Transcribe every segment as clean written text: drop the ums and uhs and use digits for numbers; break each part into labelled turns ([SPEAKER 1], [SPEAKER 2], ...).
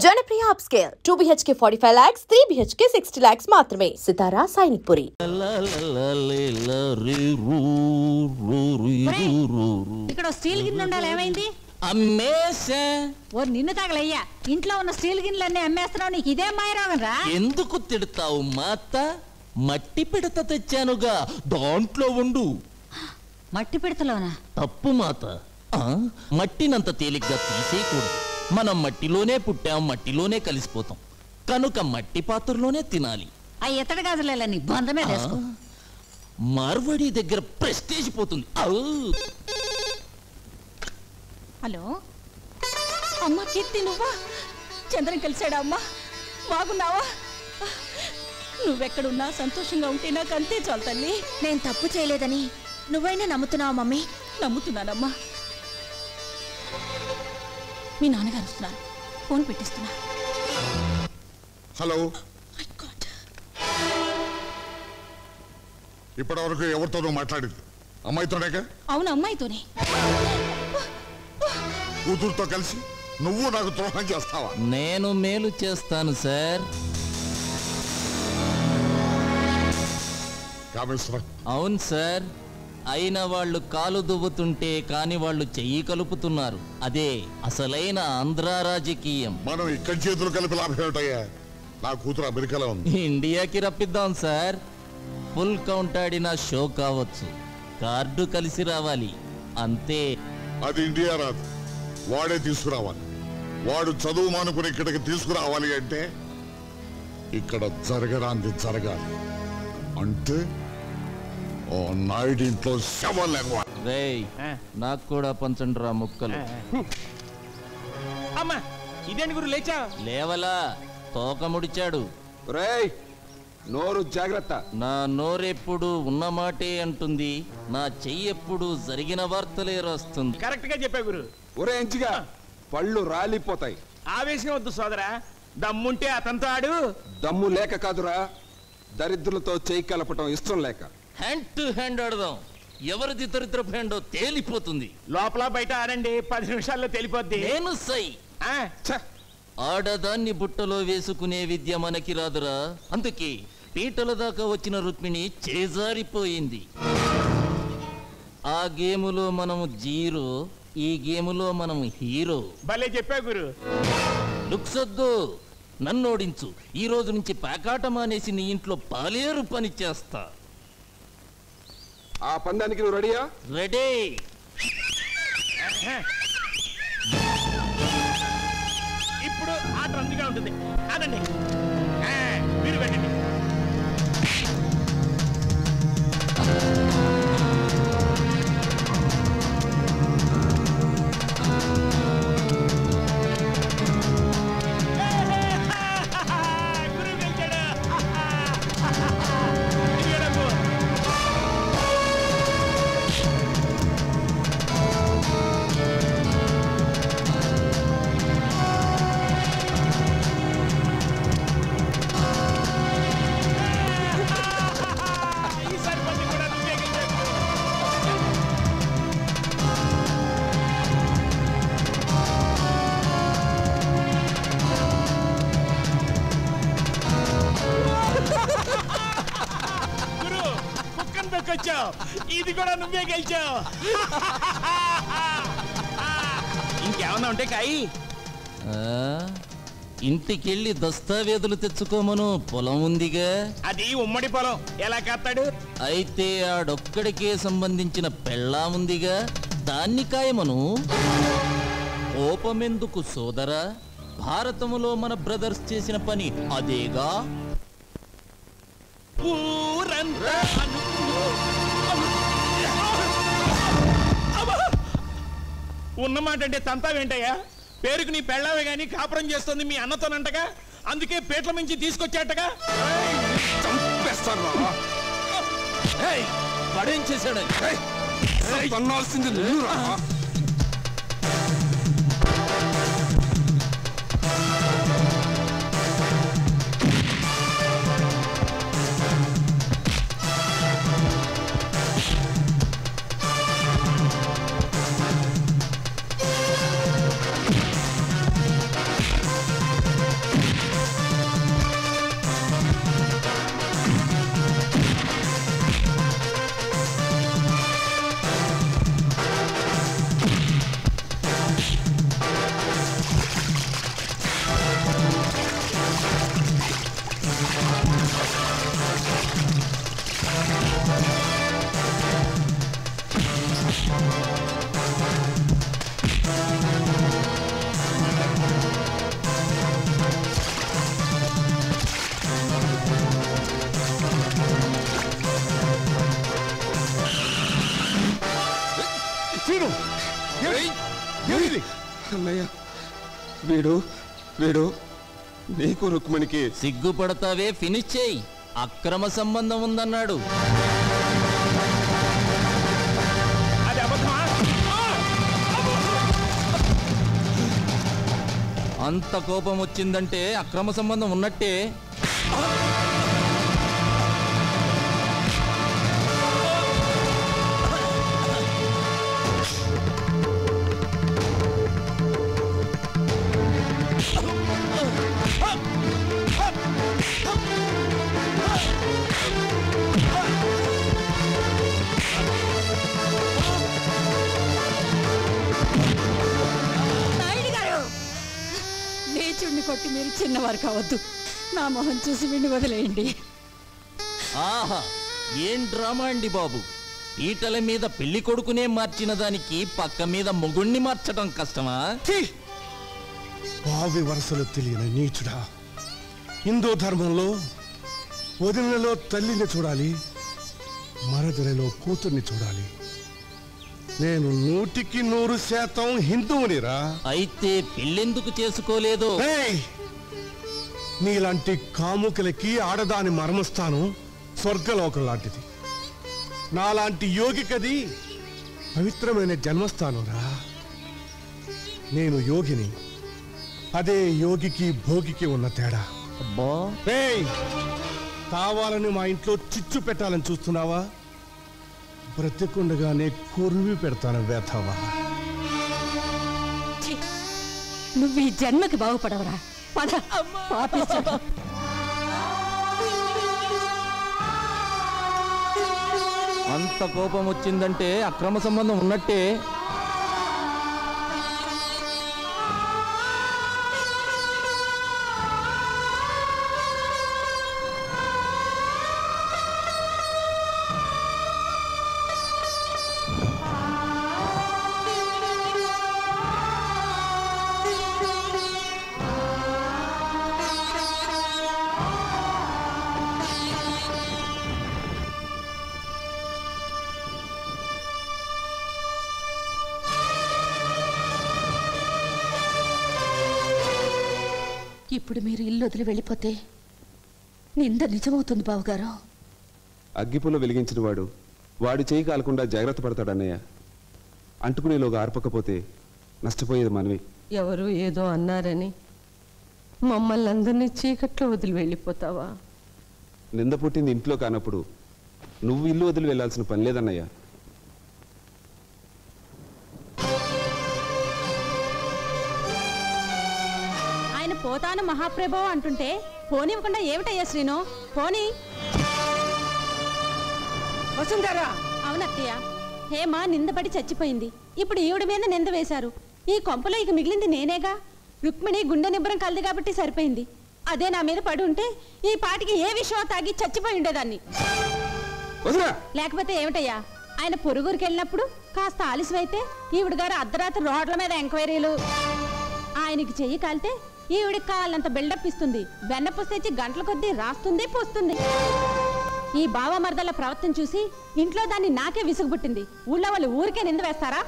[SPEAKER 1] Janapriya upscale 2 BHK 45 lakhs, 3 BHK 60 lakhs మాత్రమే. సితారా సైనిక్పురి.
[SPEAKER 2] ఇక్కడ steel గిన్నె ఉండాలి, ఏమైంది?
[SPEAKER 3] అమ్మేసా.
[SPEAKER 2] ఓ నిన్ను తగలయ్యా, ఇంట్లో ఉన్న స్టీల్ గిన్నెలన్నీ అమ్మేస్తున్నావు, నీకు ఇదే మాయరోగం రా.
[SPEAKER 3] ఎందుకు తిడతావు మాత? మట్టి పిడత తెచ్చానుగా, దాంట్లో ఉండు.
[SPEAKER 2] మట్టి పిడతలోనా?
[SPEAKER 3] తప్పు మాత, మట్టినంత తేలిగ్గా తీసేయకూడదు. మనం మట్టిలోనే పుట్టాం, మట్టిలోనే కలిసిపోతాం కనుక మట్టి పాత్రలోనే తినాలి.
[SPEAKER 2] ఆ ఇతడి గాజుల నీ బంధమే వేసుకో.
[SPEAKER 3] మార్వడి దగ్గర ప్రెస్టేజ్ పోతుంది.
[SPEAKER 2] హలో అమ్మా, కీర్తి నువ్వా? చంద్రన్ కలిశాడా అమ్మా? బాగున్నావా? నువ్వెక్కడున్నా సంతోషంగా ఉంటే నాకు అంతే చాలు తల్లి.
[SPEAKER 4] నేను తప్పు చేయలేదని నువ్వైనా నమ్ముతున్నావా మమ్మీ?
[SPEAKER 2] నమ్ముతున్నానమ్మా. మీ నాన్నగారు వస్తున్నారు, ఫోన్ పెట్టిస్తున్నా.
[SPEAKER 5] హలో, ఇప్పటి వరకు ఎవరితోనూ మాట్లాడింది? అమ్మాయితోనేగా?
[SPEAKER 2] అవును, అమ్మాయితోనే.
[SPEAKER 5] కూతురుతో కలిసి నువ్వు నాకు ద్రోహం చేస్తావా?
[SPEAKER 3] నేను మేలు చేస్తాను సార్. అవును సార్, అయిన వాళ్ళు కాలు దువ్వుతుంటే కాని వాళ్ళు చెయ్యి కలుపుతున్నారు. అదే అసలైన ఆంధ్ర రాజకీయం.
[SPEAKER 5] మనం ఇక్కడి చేతులు కలిపి లాభం ఏమిటయ్యా? నా కూతురు అమెరికాలో ఉంది.
[SPEAKER 3] ఇండియాకి రప్పిద్దాం సార్. ఫుల్ కౌంట్ ఆడిన షో కావచ్చు, కార్డు కలిసి రావాలి అంతే.
[SPEAKER 5] అది ఇండియా రాదు, వాడే తీసుకురావాలి. వాడు చదువు మానుకుని ఇక్కడికి తీసుకురావాలి అంటే ఇక్కడ జరగరాంది జరగాలి. అంటే ఓ నాయుడు ఇంట్లో శవం లేకపో.
[SPEAKER 3] నాకు కూడా పంచండి రా ముక్కలు.
[SPEAKER 6] అమ్మా, ఇదేంటి గురు లేచా?
[SPEAKER 3] లేవలా, తోక ముడిచాడు.
[SPEAKER 6] రేయ్, నోరు జాగ్రత్త.
[SPEAKER 3] నా నోరెప్పుడు ఉన్నమాటే అంటుంది, నా చెయ్యెప్పుడు జరిగిన వార్తలే రాస్తుంది.
[SPEAKER 6] కరెక్ట్ గా చెప్పా గురు.
[SPEAKER 7] ఒరే ఎంచిగా, పళ్ళు రాలిపోతాయి.
[SPEAKER 6] ఆవేశం వద్దు సోదరా, దమ్ముంటే అతనితో ఆడు.
[SPEAKER 7] దమ్ము లేక కాదురా, దరిద్రులతో చేయి కలపటం ఇష్టం లేక.
[SPEAKER 3] హ్యాండ్ టు హ్యాండ్ ఆడదాం, ఎవరిది దరిద్ర హ్యాండో తేలిపోతుంది.
[SPEAKER 6] లోపల బయట ఆడండి, 10 నిమిషాల్లో తెలిపోద్ది.
[SPEAKER 3] నేను సై. ఆడదాన్ని బుట్టలో వేసుకునే విద్య మనకి రాదురా. అందుకే పీటల దాకా వచ్చిన రుక్మిణి చేజారిపోయింది. ఆ గేములో మనము జీరో, ఈ గేములో మనము హీరో.
[SPEAKER 6] భలే చెప్పా గురు.
[SPEAKER 3] లుక్సొద్దు, నన్నోడించు. ఈ రోజు నుంచి పేకాట మానేసి నీ ఇంట్లో పాలేరు పని చేస్తా.
[SPEAKER 7] ఆ పందానికి నువ్వు రెడీయా?
[SPEAKER 3] రెడీ.
[SPEAKER 6] ఇప్పుడు ఆట రంగుగా ఉంటుంది, ఆడండి. మీరు పెట్టండి. ఇది కూడా నువ్వే గెలిచావు. ఇంకేమన్నా ఉంటే కాయి.
[SPEAKER 3] ఇంటికెళ్ళి దస్తావేజులు తెచ్చుకోమను, పొలం ఉందిగా.
[SPEAKER 6] అది ఉమ్మడి పొలం, ఎలా కాస్తాడు?
[SPEAKER 3] అయితే ఆడొక్కడికే సంబంధించిన పెళ్ళాం ఉందిగా, దాన్ని కాయమను. కోపమెందుకు సోదరా, భారతములో మన బ్రదర్స్ చేసిన పని అదేగా.
[SPEAKER 6] ఉన్నమాట అంటే తంతావేంటయ్యా? పేరుకు నీ పెళ్ళావే గాని కాపురం చేస్తుంది మీ అన్నతోనంటగా, అందుకే పేట్ల మించి తీసుకొచ్చాటగా.
[SPEAKER 3] పడేం చేశాడు?
[SPEAKER 7] వీడు వీడు నీకు రుక్మిణికి
[SPEAKER 3] సిగ్గుపడతావే, ఫినిష్ చేయి. అక్రమ సంబంధం ఉందన్నాడు.
[SPEAKER 6] అది అబద్ధమా?
[SPEAKER 3] అంత కోపం వచ్చిందంటే అక్రమ సంబంధం ఉన్నట్టే.
[SPEAKER 2] నీచుడిని కొట్టి మీరు చిన్నవారు కావద్దు. నా మొహం చూసి విని వదిలేయండి.
[SPEAKER 3] ఆహా, ఏం డ్రామా అండి బాబు. పీటల మీద పెళ్లి కొడుకునే మార్చిన దానికి పక్క మీద మొగుణ్ణి మార్చడం కష్టమా?
[SPEAKER 8] భావి వరసలు తెలియని నీచుడా. హిందూ ధర్మంలో వదినలో తల్లిని చూడాలి, మరదలలో కూతుర్ని చూడాలి. నేను 100% హిందువునిరా.
[SPEAKER 3] అయితే పెళ్ళెందుకు చేసుకోలేదో?
[SPEAKER 8] నీలాంటి కాముకలకి ఆడదాని మర్మస్థానం స్వర్గలోకం లాంటిది. నాలాంటి యోగికది పవిత్రమైన జన్మస్థానం రా. నేను యోగిని, అదే యోగికి భోగికి ఉన్న తేడా.
[SPEAKER 3] అబ్బా,
[SPEAKER 8] కావాలని మా ఇంట్లో చిచ్చు పెట్టాలని చూస్తున్నావా? బ్రతికుండగానే కొరివి పెడతాను వేతావా.
[SPEAKER 2] నువ్వు ఈ జన్మకి బాగుపడవరా. పద పాపిస్తాడు.
[SPEAKER 3] అంత కోపం వచ్చిందంటే అక్రమ సంబంధం ఉన్నట్టే.
[SPEAKER 2] ఇప్పుడు మీరు ఇల్లు వదిలి వెళ్ళిపోతే నింద నిజమవుతుంది బావగారు.
[SPEAKER 7] అగ్గిపుల్ల వెలిగించిన వాడు వాడి చేయి కాలకుండా జాగ్రత్త పడతాడన్నయ్య. అంటుకునేలోగా ఆర్పకపోతే నష్టపోయేది మనమే.
[SPEAKER 9] ఎవరు ఏదో అన్నారని మమ్మల్ని అందరినీ చీకట్లో వదిలి వెళ్ళిపోతావా?
[SPEAKER 7] నింద పుట్టింది ఇంట్లో కానప్పుడు నువ్వు ఇల్లు వదిలి వెళ్లాల్సిన పని లేదన్నయ్య.
[SPEAKER 4] పోతాను మహాప్రభో అంటుంటే పోనివ్వకుండా ఏమిటయ్యా శ్రీను? పోనీ.
[SPEAKER 9] వసుంధరా,
[SPEAKER 4] అవునత్తయ్య, హేమ నిందపడి చచ్చిపోయింది. ఇప్పుడు ఈవిడ మీద నింద వేశారు. ఈ కొంపలో ఇక మిగిలింది నేనేగా. రుక్మిణి గుండె నిబ్బరం కలదు కాబట్టి సరిపోయింది. అదే నా మీద పడి ఉంటే ఈ పాటికి ఏ విషయం తాగి చచ్చిపోయి ఉండేదాన్ని. లేకపోతే ఏమిటయ్యా, ఆయన పొరుగురికి వెళ్ళినప్పుడు కాస్త ఆలస్యమైతే ఈవిడ గారు అర్ధరాత్రి రోడ్ల మీద ఎంక్వైరీలు. ఆయనకి చెయ్యి కాలితే ఈవిడికి కావాలంత బిల్డప్ ఇస్తుంది. వెన్నపూస తెచ్చి గంటల కొద్దీ రాస్తుంది, పూస్తుంది. ఈ బావ మరదల ప్రవర్తన చూసి ఇంట్లో దాన్ని నాకే విసుగు పుట్టింది. ఊళ్ళో వాళ్ళు ఊరికే నింద వేస్తారా?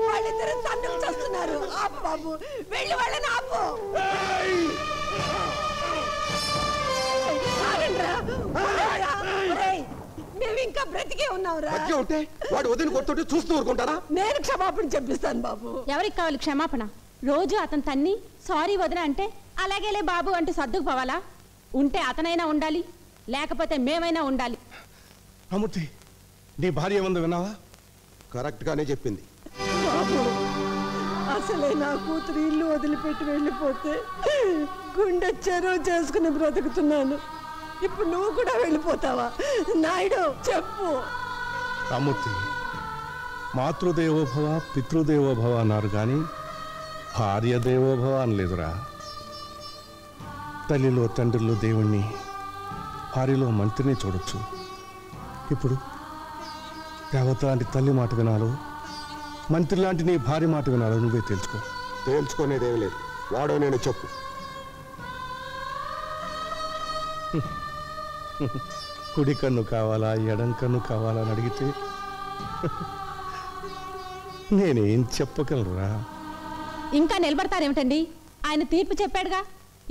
[SPEAKER 9] వాళ్ళిద్దరు తన్నులు చేస్తున్నారు. ఆపు బాబు, వెళ్ళి వాళ్ళని ఆపు. మేము ఇంకా బ్రతికే ఉన్నావురా.
[SPEAKER 7] వాడు వదిలి కొడుతుంటే చూస్తూ ఊరుకుంటారా?
[SPEAKER 9] నేను క్షమాపణ చెప్పిస్తాను బాబు.
[SPEAKER 4] ఎవరికి కావాలి క్షమాపణ? రోజు అతను తన్ని సారీ వదిన అంటే అలాగేలే బాబు అంటూ సర్దుకుపోవాలా? ఉంటే అతనైనా ఉండాలి, లేకపోతే మేమైనా ఉండాలి.
[SPEAKER 8] అమూర్తి, నీ భార్య ఏముందో విన్నావా?
[SPEAKER 5] కరెక్ట్ గానే చెప్పింది.
[SPEAKER 9] బాబు, అసలే నా కూతురు ఇల్లు వదిలిపెట్టి వెళ్ళిపోతే గుండె చెరువు చేసుకుని బ్రతుకుతున్నాను. ఇప్పుడు నువ్వు కూడా వెళ్ళిపోతావా? నాయుడు చెప్పు.
[SPEAKER 8] రామూర్తి, మాతృదేవోభవ పితృదేవోభవ అన్నారు కానీ భార్య దేవోభవ అనలేదురా. తల్లిలో తండ్రిలో దేవుణ్ణి, భార్యలో మంత్రిని చూడొచ్చు. ఇప్పుడు దేవత లాంటి తల్లి మాట వినాలో, మంత్రి లాంటి నీ భార్య మాట వినాలో నువ్వే తెలుసుకో.
[SPEAKER 5] తేల్చుకునేదేం లేదు, వాడో నేను చెప్పు.
[SPEAKER 8] కుడి కన్ను కావాలా ఎడం కన్ను కావాలా అని అడిగితే నేనేం చెప్పగలరా?
[SPEAKER 4] ఇంకా నిలబడతారేమిటండి? ఆయన తీర్పు చెప్పాడుగా,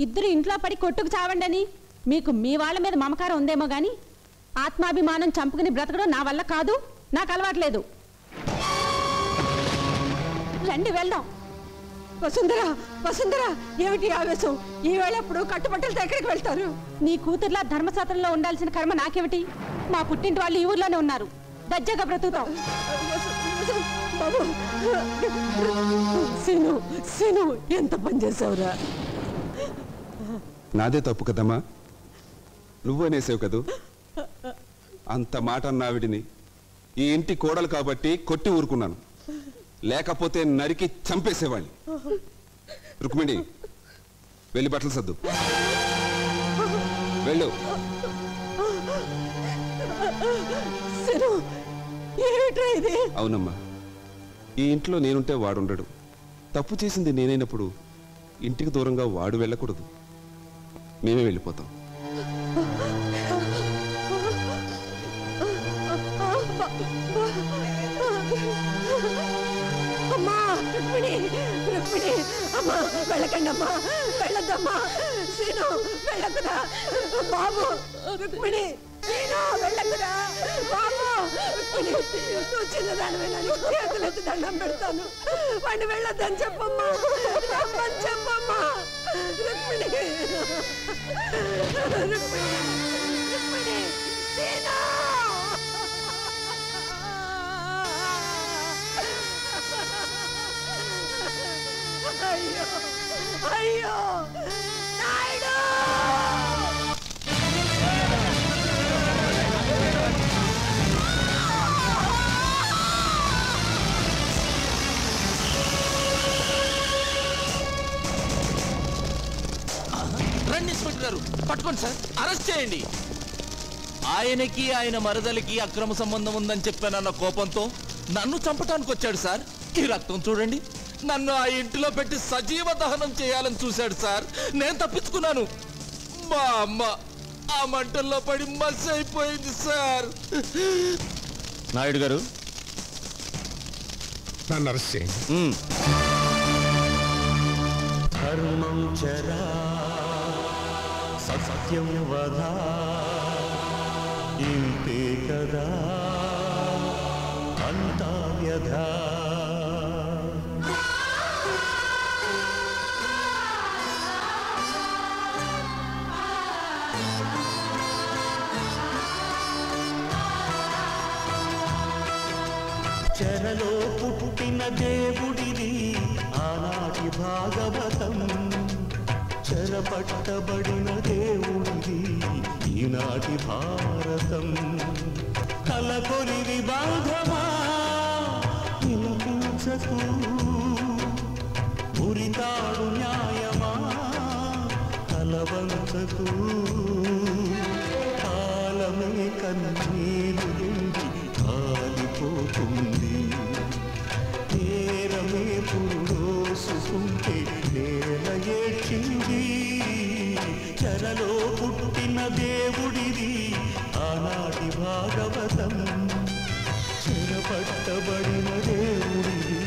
[SPEAKER 4] ఇద్దరు ఇంట్లో పడి కొట్టుకు చావండి అని. మీకు మీ వాళ్ళ మీద మమకారం ఉందేమో గాని ఆత్మాభిమానం చంపుకుని బ్రతకడం నా వల్ల కాదు, నాకు అలవాట్లేదు. రండి వెళ్దాం. వసుంధరా, వసుంధరా, ఏమిటి ఆవేశం? ఈవేళప్పుడు కట్టుబట్టలతో ఎక్కడికి వెళ్తారు? నీ కూతుర్లా ధర్మశాస్త్రంలో ఉండాల్సిన కర్మ నాకేమిటి? మా పుట్టింటి వాళ్ళు ఈ ఊర్లోనే ఉన్నారు, దజ్జగా బ్రతుకుతాం. సీను, సీను, ఎంత పని చేసావురా?
[SPEAKER 7] నాదే తప్పు కదమ్మా, నువ్వనేసావు కదూ. అంత మాట అన్నావిడిని ఈ ఇంటి కోడలు కాబట్టి కొట్టి ఊరుకున్నాను, లేకపోతే నరికి చంపేసేవాడిని. రుక్మిణి, వెళ్ళి బట్టలు సర్దు, వెళ్ళు. అవునమ్మా, ఈ ఇంట్లో నేనుంటే వాడుండడు. తప్పు చేసింది నేనైనప్పుడు ఇంటికి దూరంగా వాడు వెళ్ళకూడదు. మేమే వెళ్ళిపోతాం.
[SPEAKER 9] అమ్మా, రుక్మిణి, రుక్మిణి, అమ్మా వెళ్ళకండి అమ్మా, వెళ్ళద్దమ్మా. సీను వెళ్ళకురా బాబు, రుక్మిణి, సీను వెళ్ళకురా బాబు. రుక్మిణి, నువ్వు చిన్నదానివైనా చేతులెత్తి దండం పెడతాను, వాడిని వెళ్ళొద్దని చెప్పమ్మా, రమ్మని చెప్పమ్మా. రుక్మిణి, రుక్మిణి, రుక్మిణి, సీను. అయ్యో, అయ్యో నాయుడు!
[SPEAKER 3] రండి ఇన్స్పెక్టర్ గారు, పట్టుకోండి సార్, అరెస్ట్ చేయండి. ఆయనకి ఆయన మరదలికి అక్రమ సంబంధం ఉందని చెప్పానన్న కోపంతో నన్ను చంపటానికి వచ్చాడు సార్. ఈ రక్తం చూడండి, నన్ను ఆ ఇంటిలో పెట్టి సజీవ దహనం చేయాలని చూశాడు సార్. నేను తప్పించుకున్నాను. మా అమ్మ ఆ మంటల్లో పడి మసి అయిపోయింది సార్. నాయుడు గారు,
[SPEAKER 8] నన్ను అరెస్ట్ చేయండి.
[SPEAKER 10] ధర్మం చరా సత్యం వదా, ఇంతే కదా అంతా వ్యధా. చెరలో పుట్టిన దేవుడిది ఆనాటి భాగవతం, చెరపట్టబడిన దేవుడిది ఈనాటి భారతం. కలకొలివి బాధమా నిలపించకు, ఉరితాడు న్యాయమా కలవంచకు. కాలమే కన్నీరు ఎండి కాలిపోతుంది, నేరమే పురుడోసుకుంటే నేల ఏడ్చింది. చెరలో పుట్టిన దేవుడిది ఆనాటి భాగవతం, చెరపట్టబడిన దేవుడిది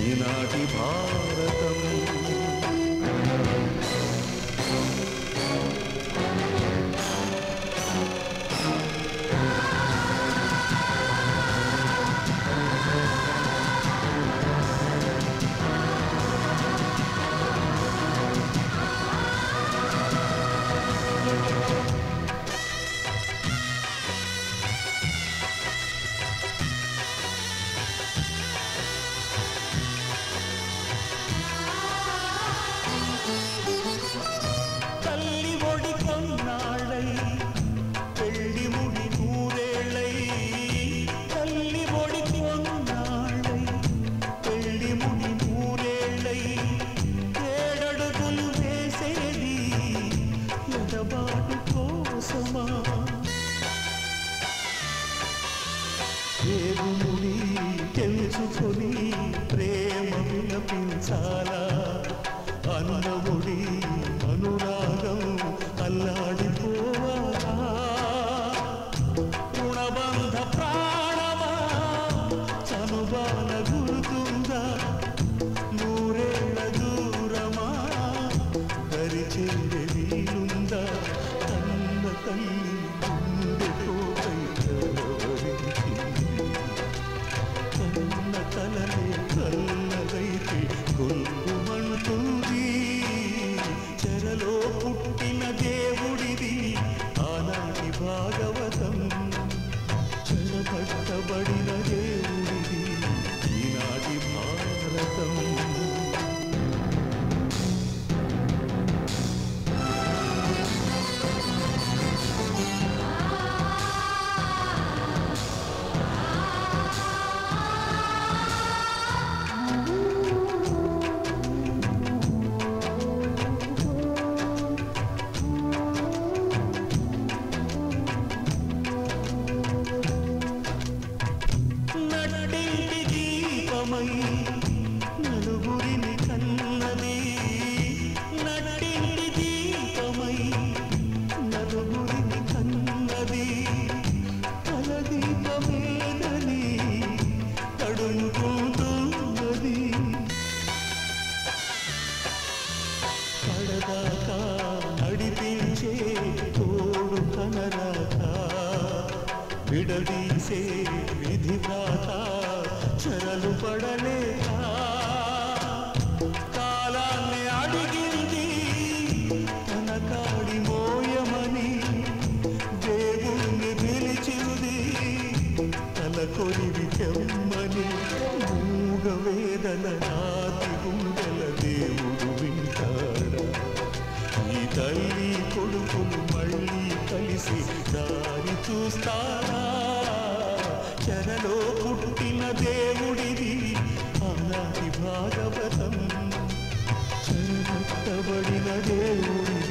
[SPEAKER 10] ఈనాటి భారతం. దీపమై నలుగురిని కన్నది నటింటి దీపమై నలుగురిని కన్నది కలదీపమేదని తడుముకుంటున్నది కడదాకా నడిపించే తోడు కనరాక విడదీసే విధి వ్రాత చెరలు పడలేక కాలాన్ని అడిగింది తన కాడి మోయమని దేవుణ్ణి పిలిచింది తన కొరివి తెమ్మని మూగ వేదన నాటి గుండెల దేవుడు వింటాడా ఈ తల్లి కొడుకులు మళ్ళీ కలిసి దారి చూస్తారా చెరలో పుట్టిన దేవుడిది ఆనాటి భాగవతం చెరగొట్టబడిన దేవుడి